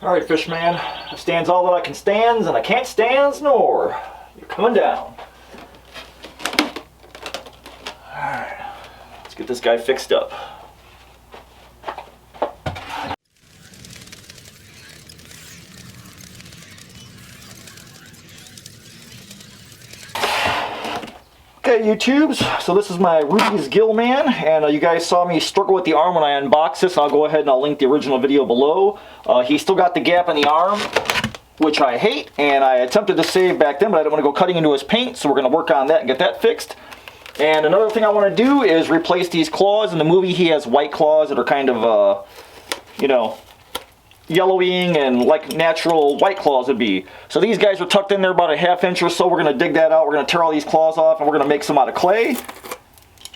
Alright, fishman. I stands all that I can stands, and I can't stands nor. You're coming down. Alright, let's get this guy fixed up. Okay, YouTubes, so this is my Rubies Gillman, and you guys saw me struggle with the arm when I unboxed this. I'll go ahead and I'll link the original video below. He still got the gap in the arm, which I hate, and I attempted to save back then, but I didn't want to go cutting into his paint, so we're going to work on that and get that fixed. And another thing I want to do is replace these claws. In the movie, he has white claws that are kind of, you know, yellowing and like natural white claws would be. So these guys are tucked in there about a ½ inch or so. We're going to dig that out. We're going to tear all these claws off, and we're going to make some out of clay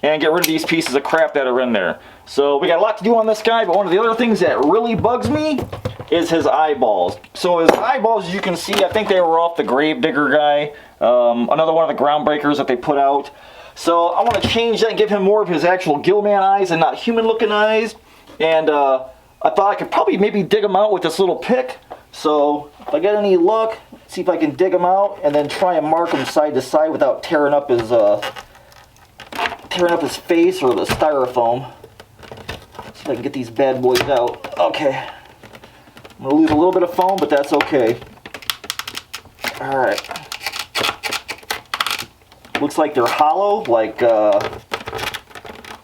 and get rid of these pieces of crap that are in there. So we got a lot to do on this guy, but one of the other things that really bugs me is his eyeballs. So his eyeballs, as you can see, I think they were off the Gravedigger guy, another one of the groundbreakers that they put out. So I want to change that and give him more of his actual Gillman eyes and not human looking eyes. And I thought I could probably maybe dig them out with this little pick. So if I get any luck, see if I can dig them out and then try and mark them side to side without tearing up his face or the styrofoam. See if I can get these bad boys out. Okay. I'm going to lose a little bit of foam, but that's okay. Alright. Looks like they're hollow, like,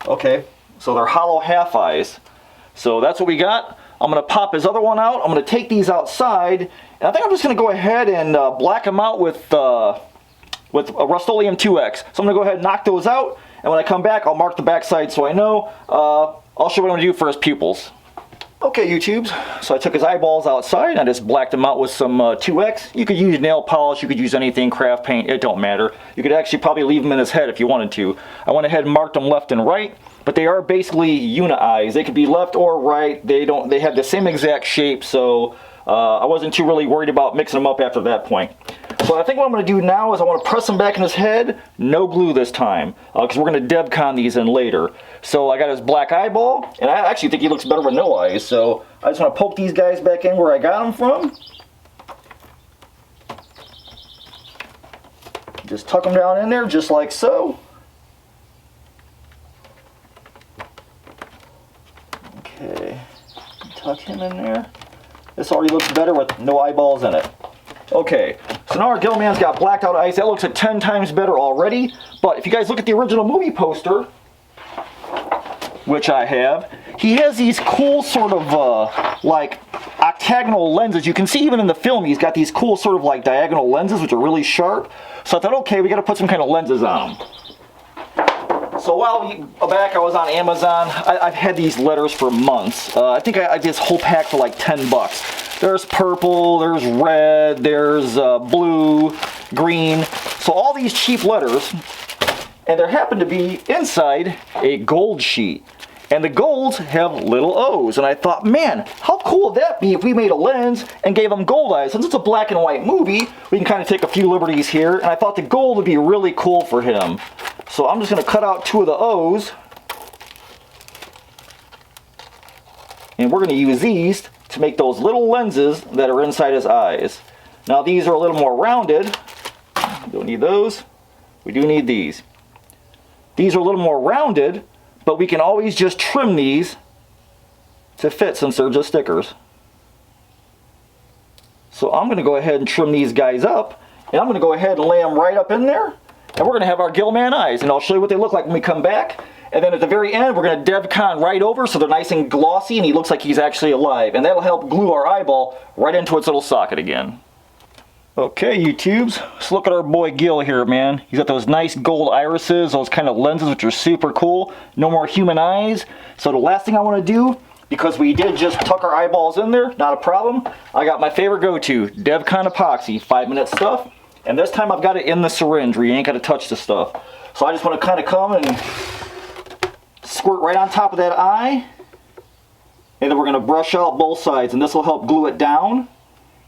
okay. So they're hollow half eyes. So that's what we got. I'm going to pop his other one out. I'm going to take these outside, and I think I'm just going to go ahead and black them out with a Rust-Oleum 2X. So I'm going to go ahead and knock those out, and when I come back, I'll mark the backside so I know. I'll show what I'm going to do for his pupils. Okay, YouTubes, so I took his eyeballs outside, and I just blacked them out with some 2X. You could use nail polish, you could use anything, craft paint, it don't matter. You could actually probably leave them in his head if you wanted to. I went ahead and marked them left and right, but they are basically unit eyes. They could be left or right. They have the same exact shape, so I wasn't too really worried about mixing them up after that point. So I think what I'm going to do now is I want to press them back in his head, no glue this time, because we're going to DevCon these in later. So I got his black eyeball, and I actually think he looks better with no eyes, so I just want to poke these guys back in where I got them from. Just tuck them down in there just like so. Okay, tuck him in there. This already looks better with no eyeballs in it. Okay, so now our Gillman's got blacked out eyes. That looks at 10 times better already. But if you guys look at the original movie poster, which I have, he has these cool sort of like octagonal lenses. You can see even in the film he's got these cool sort of like diagonal lenses which are really sharp. So I thought, okay, we got to put some kind of lenses on them. So while back I was on Amazon, I've had these letters for months. I think I did this whole pack for like 10 bucks. There's purple, there's red, there's blue, green. So all these cheap letters, and there happened to be inside a gold sheet. And the golds have little O's. And I thought, man, how cool would that be if we made a lens and gave them gold eyes? Since it's a black and white movie, we can kind of take a few liberties here. And I thought the gold would be really cool for him. So I'm just going to cut out 2 of the O's. And we're going to use these to make those little lenses that are inside his eyes. Now these are a little more rounded. Don't need those. We do need these. These are a little more rounded, but we can always just trim these to fit since they're just stickers. So I'm going to go ahead and trim these guys up, and I'm going to go ahead and lay them right up in there, and we're going to have our Gillman eyes, and I'll show you what they look like when we come back. And then at the very end, we're going to DevCon right over so they're nice and glossy and he looks like he's actually alive. And that'll help glue our eyeball right into its little socket again. Okay, YouTubes, let's look at our boy Gil here, man. He's got those nice gold irises, those kind of lenses which are super cool. No more human eyes. So the last thing I want to do, because we did just tuck our eyeballs in there, not a problem. I got my favorite go-to, DevCon epoxy, 5-minute stuff. And this time I've got it in the syringe where you ain't got to touch the stuff. So I just want to kind of come and squirt right on top of that eye, and then we're going to brush out both sides, and this will help glue it down,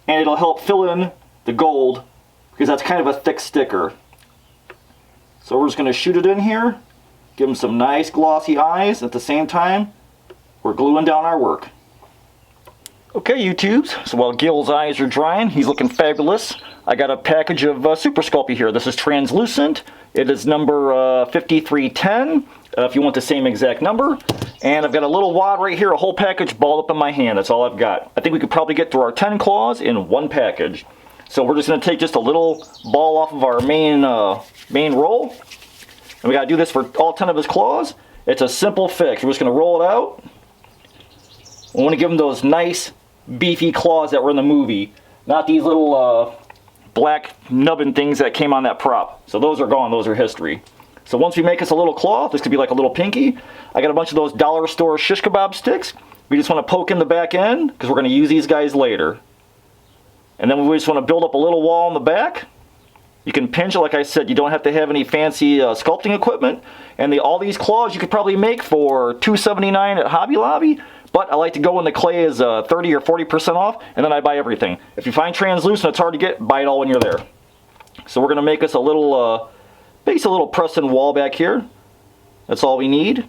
and it'll help fill in the gold because that's kind of a thick sticker. So we're just going to shoot it in here, give them some nice glossy eyes. At the same time, we're gluing down our work. Okay, YouTubes, so while Gil's eyes are drying, he's looking fabulous. I got a package of Super Sculpey here. This is translucent. It is number 5310, if you want the same exact number. And I've got a little wad right here, a whole package balled up in my hand. That's all I've got. I think we could probably get through our 10 claws in one package. So we're just going to take just a little ball off of our main roll. And we got to do this for all 10 of his claws. It's a simple fix. We're just going to roll it out. We want to give him those nice, beefy claws that were in the movie. Not these little black nubbin things that came on that prop. So those are gone. Those are history. So once we make us a little claw, this could be like a little pinky. I got a bunch of those dollar store shish kebab sticks. We just want to poke in the back end because we're going to use these guys later. And then we just want to build up a little wall in the back. You can pinch it, like I said. You don't have to have any fancy sculpting equipment. And all these claws you could probably make for $2.79 at Hobby Lobby. But I like to go when the clay is 30 or 40% off, and then I buy everything. If you find translucent, it's hard to get, buy it all when you're there. So we're going to make us a little, base a little press-in wall back here. That's all we need.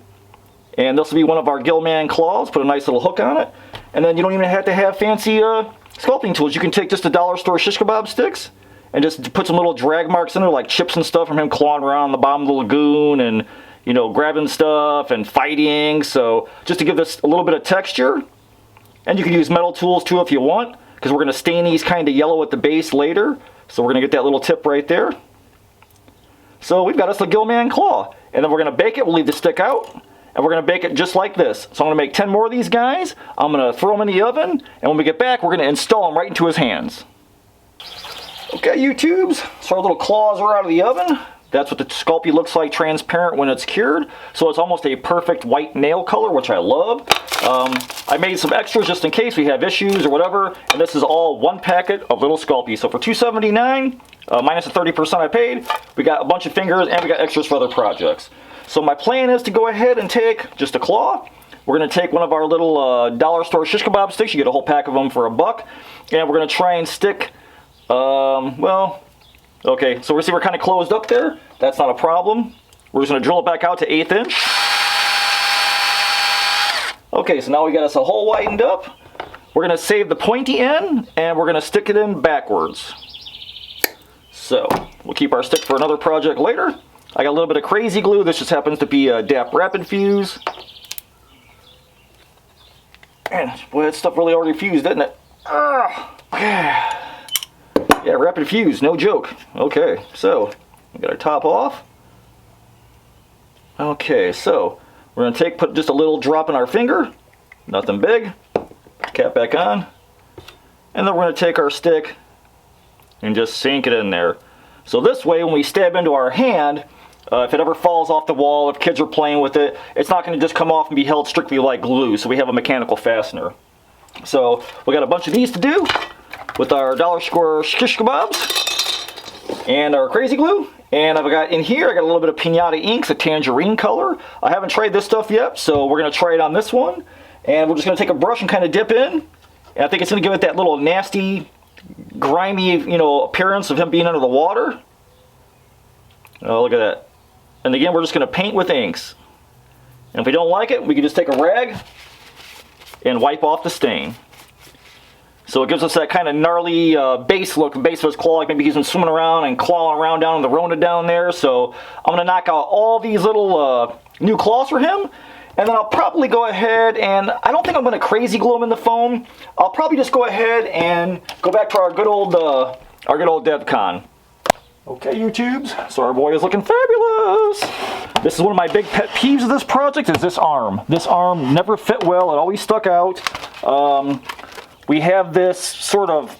And this will be one of our Gillman claws. Put a nice little hook on it. And then you don't even have to have fancy sculpting tools. You can take just the dollar store shish kebab sticks and just put some little drag marks in there, like chips and stuff from him clawing around the bottom of the lagoon and, you know, grabbing stuff and fighting. So just to give this a little bit of texture. And you can use metal tools too if you want, because we're going to stain these kind of yellow at the base later. So we're going to get that little tip right there. So we've got us the Gillman claw. And then we're going to bake it. We'll leave the stick out. And we're going to bake it just like this. So I'm going to make 10 more of these guys. I'm going to throw them in the oven. And when we get back, we're going to install them right into his hands. Okay, YouTubes. So our little claws are out of the oven. That's what the Sculpey looks like transparent when it's cured. So it's almost a perfect white nail color, which I love. I made some extras just in case we have issues or whatever. And this is all one packet of little Sculpey. So for $2.79, minus the 30% I paid, we got a bunch of fingers and we got extras for other projects. So my plan is to go ahead and take just a claw. We're going to take one of our little dollar store shish kebab sticks. You get a whole pack of them for $1. And we're going to try and stick, well... Okay, so we're kind of closed up there. That's not a problem. We're just going to drill it back out to 1/8 inch. Okay, so now we got us a hole widened up. We're going to save the pointy end, and we're going to stick it in backwards. So, we'll keep our stick for another project later. I got a little bit of crazy glue. This just happens to be a DAP Rapid Fuse. And, boy, that stuff really already fused, didn't it? Okay. Yeah, Rapid Fuse, no joke. Okay, so we got our top off. Okay, so we're going to put just a little drop in our finger. Nothing big. Cap back on. And then we're going to take our stick and just sink it in there. So this way, when we stab into our hand, if it ever falls off the wall, if kids are playing with it, it's not going to just come off and be held strictly like glue. So we have a mechanical fastener. So we got a bunch of these to do with our dollar store shish kebabs and our crazy glue. And I've got in here, I got a little bit of Pinata Inks, a tangerine color. I haven't tried this stuff yet, so we're going to try it on this one. And we're just going to take a brush and kind of dip in. And I think it's going to give it that little nasty, grimy, you know, appearance of him being under the water. Oh, look at that. And again, we're just going to paint with inks. And if we don't like it, we can just take a rag and wipe off the stain. So it gives us that kind of gnarly base look, the base of his claw, like maybe he's been swimming around and clawing around down in the Rona down there. So I'm going to knock out all these little new claws for him. And then I'll probably go ahead and, I don't think I'm going to crazy glue him in the foam. I'll probably just go ahead and go back to our good old DevCon. Okay, YouTubes, so our boy is looking fabulous. This is one of my big pet peeves of this project, is this arm. This arm never fit well, it always stuck out. We have this sort of,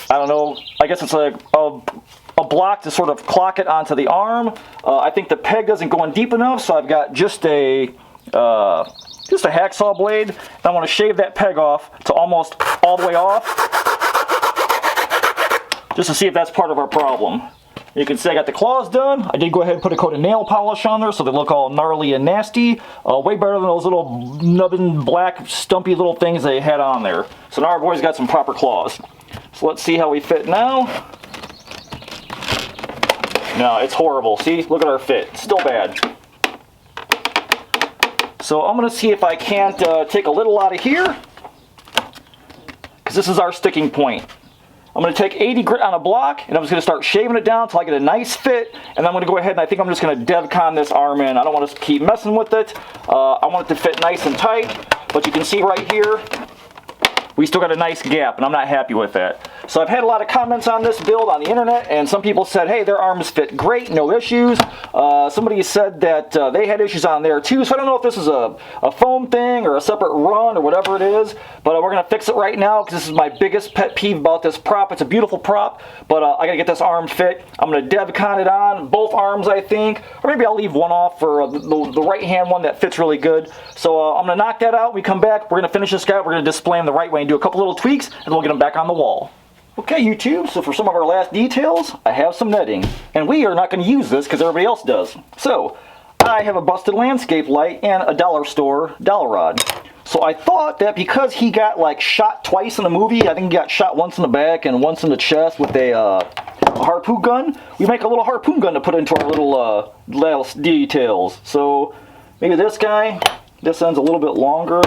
I don't know, I guess it's like a block to sort of clock it onto the arm. I think the peg doesn't go in deep enough, so I've got just a hacksaw blade. And I want to shave that peg off to almost all the way off, just to see if that's part of our problem. You can see I got the claws done. I did go ahead and put a coat of nail polish on there so they look all gnarly and nasty. Way better than those little nubbin, black, stumpy little things they had on there. So now our boy's got some proper claws. So let's see how we fit now. No, it's horrible. See, look at our fit. Still bad. So I'm going to see if I can't take a little out of here because this is our sticking point. I'm going to take 80 grit on a block, and I'm just going to start shaving it down until I get a nice fit, and I'm going to go ahead and I think I'm just going to DevCon this arm in. I don't want to keep messing with it. I want it to fit nice and tight, but you can see right here, we still got a nice gap, and I'm not happy with that. So I've had a lot of comments on this build on the internet, and some people said, hey, their arms fit great, no issues. Somebody said that they had issues on there too, so I don't know if this is a foam thing or a separate run or whatever it is, but we're going to fix it right now because this is my biggest pet peeve about this prop. It's a beautiful prop, but I got to get this arm fit. I'm going to DevCon it on, both arms I think, or maybe I'll leave one off for the right hand one that fits really good. So I'm going to knock that out. When we come back, we're going to finish this guy, we're going to display him the right way and do a couple little tweaks, and then we'll get him back on the wall. Okay, YouTube, so for some of our last details, I have some netting. And we are not going to use this because everybody else does. So, I have a busted landscape light and a dollar store dowel rod. So I thought that because he got like shot twice in the movie, I think he got shot once in the back and once in the chest with a harpoon gun, we make a little harpoon gun to put into our little last details. So, maybe this guy, this end's a little bit longer.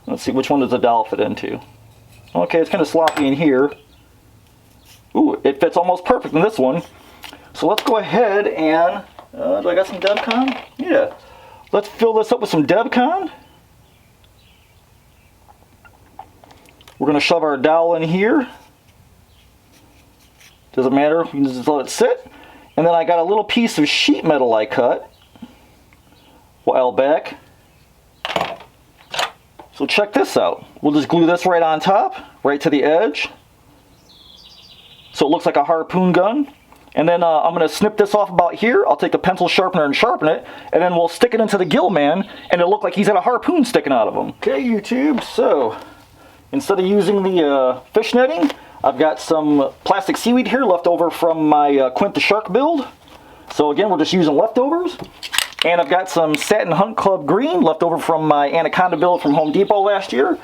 Let's see, which one does the dowel fit into? Okay, it's kind of sloppy in here. Ooh, it fits almost perfect in this one. So let's go ahead and, do I got some DevCon? Yeah. Let's fill this up with some DevCon. We're going to shove our dowel in here. Doesn't matter, we can just let it sit. And then I got a little piece of sheet metal I cut a while back. So check this out. We'll just glue this right on top, right to the edge. So it looks like a harpoon gun. And then I'm going to snip this off about here. I'll take the pencil sharpener and sharpen it. And then we'll stick it into the Gillman, and it'll look like he's got a harpoon sticking out of him. Okay, YouTube, so instead of using the fish netting, I've got some plastic seaweed here left over from my Quint the Shark build. So again, we're just using leftovers. And I've got some Satin Hunt Club green left over from my Anaconda build from Home Depot last year.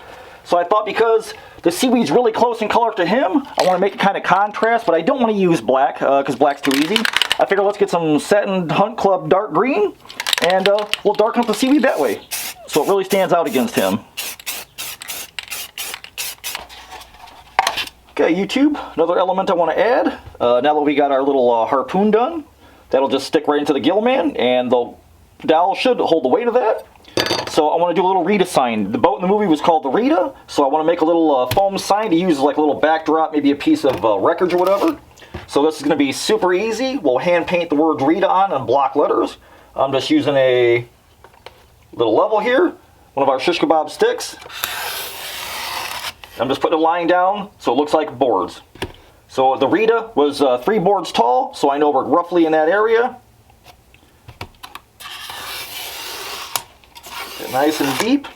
So I thought because the seaweed's really close in color to him, I want to make it kind of contrast, but I don't want to use black because black's too easy. I figured let's get some Satin Hunt Club dark green, and we'll darken up the seaweed that way, so it really stands out against him. Okay, YouTube, another element I want to add. Now that we got our little harpoon done, that'll just stick right into the Gillman, and the dowel should hold the weight of that. So I want to do a little Rita sign. The boat in the movie was called the Rita, so I want to make a little foam sign to use like a little backdrop, maybe a piece of wreckage or whatever. So this is going to be super easy. We'll hand paint the word Rita on block letters. I'm just using a little level here, one of our shish kebab sticks. I'm just putting a line down so it looks like boards. So the Rita was 3 boards tall, so I know we're roughly in that area. Nice and deep.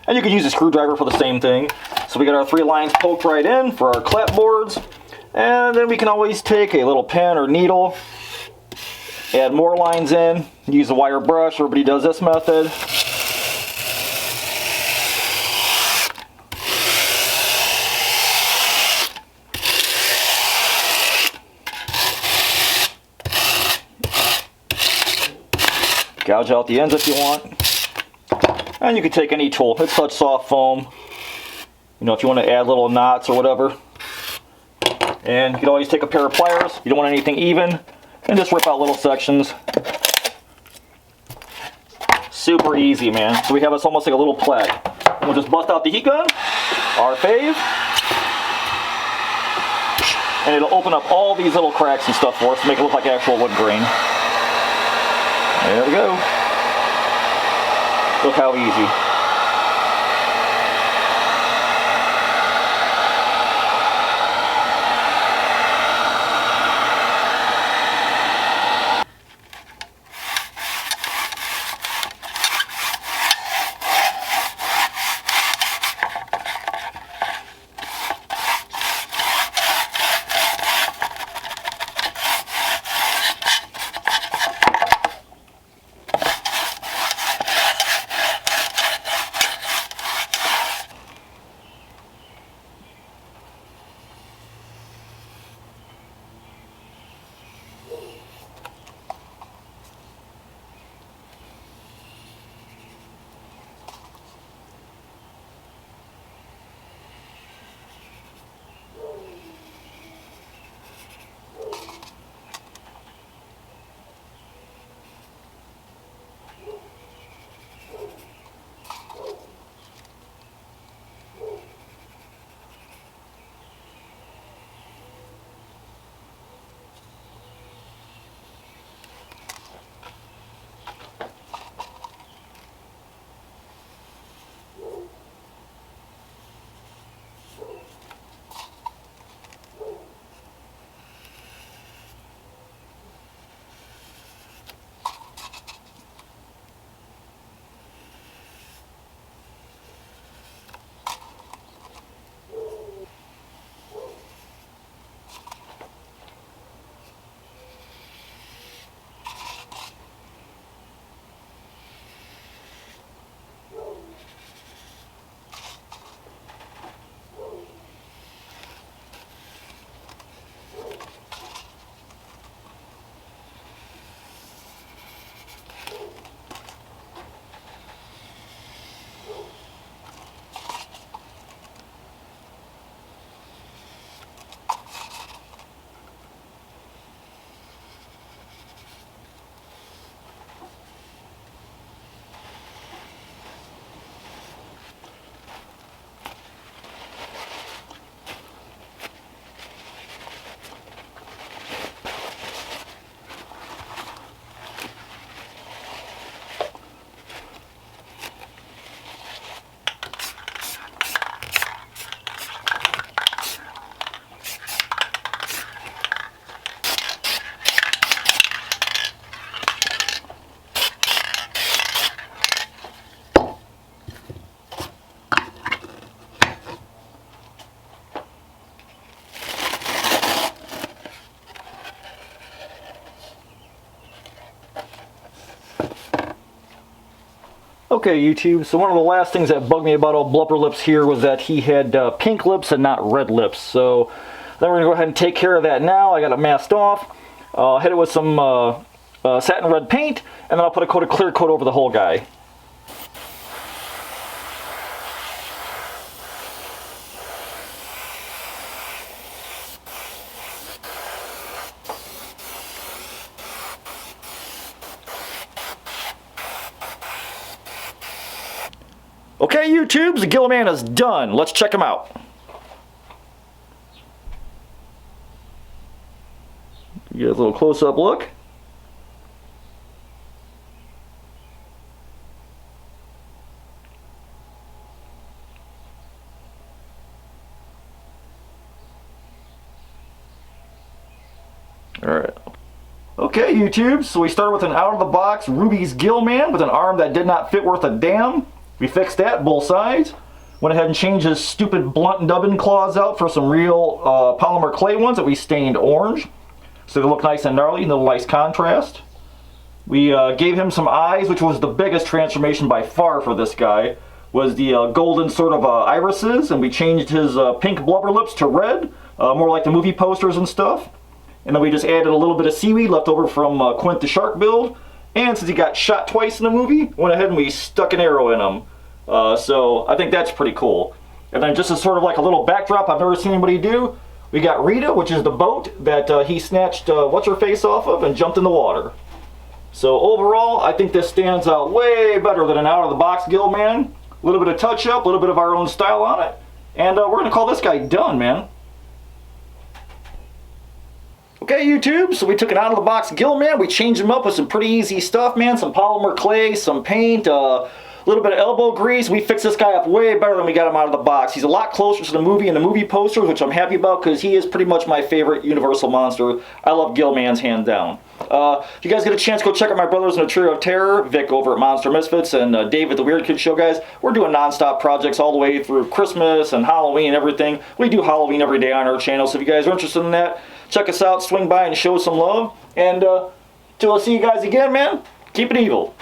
And you can use a screwdriver for the same thing. So we got our 3 lines poked right in for our clapboards. And then we can always take a little pen or needle, add more lines in, use a wire brush. Everybody does this method. Gouge out the ends if you want. And you can take any tool. It's such soft foam. You know, if you want to add little knots or whatever. And you can always take a pair of pliers. You don't want anything even. And just rip out little sections. Super easy, man. So we have this almost like a little plaque. And we'll just bust out the heat gun. Our fave. And it'll open up all these little cracks and stuff for us to make it look like actual wood grain. There we go. Look how easy. Okay, YouTube, so one of the last things that bugged me about old Blubber Lips here was that he had pink lips and not red lips. So then we're going to go ahead and take care of that now. I got it masked off. Hit it with some satin red paint, and then I'll put a coat of clear coat over the whole guy. Okay, YouTubes, the Gillman is done. Let's check him out. Get a little close-up look. Alright. Okay, YouTube, so we started with an out-of-the-box Rubies Gillman with an arm that did not fit worth a damn. We fixed that, both sides. Went ahead and changed his stupid blunt nubbin claws out for some real polymer clay ones that we stained orange. So they look nice and gnarly, and a nice contrast. We gave him some eyes, which was the biggest transformation by far for this guy. Was the golden sort of irises, and we changed his pink blubber lips to red, more like the movie posters and stuff. And then we just added a little bit of seaweed left over from Quint the Shark build. And since he got shot twice in the movie, went ahead and we stuck an arrow in him. So I think that's pretty cool. And then just as sort of like a little backdrop I've never seen anybody do, we got Rita, which is the boat that he snatched what's-her-face off of and jumped in the water. So overall, I think this stands out way better than an out-of-the-box Gillman. A little bit of touch-up, a little bit of our own style on it. And we're going to call this guy done, man. Okay, YouTube, so we took an out-of-the-box Gillman. We changed him up with some pretty easy stuff, man. Some polymer clay, some paint, a little bit of elbow grease. We fixed this guy up way better than we got him out of the box. He's a lot closer to the movie and the movie posters, which I'm happy about because he is pretty much my favorite Universal monster. I love Gillmans hands down. If you guys get a chance, go check out my brothers in a Trio of Terror, Vic over at Monster Misfits, and Dave at the Weird Kid Show, guys. We're doing non-stop projects all the way through Christmas and Halloween and everything. We do Halloween every day on our channel, so if you guys are interested in that, check us out, swing by and show some love. And till I see you guys again, man, keep it evil.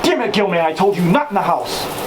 Damn it, Gillman, I told you not in the house.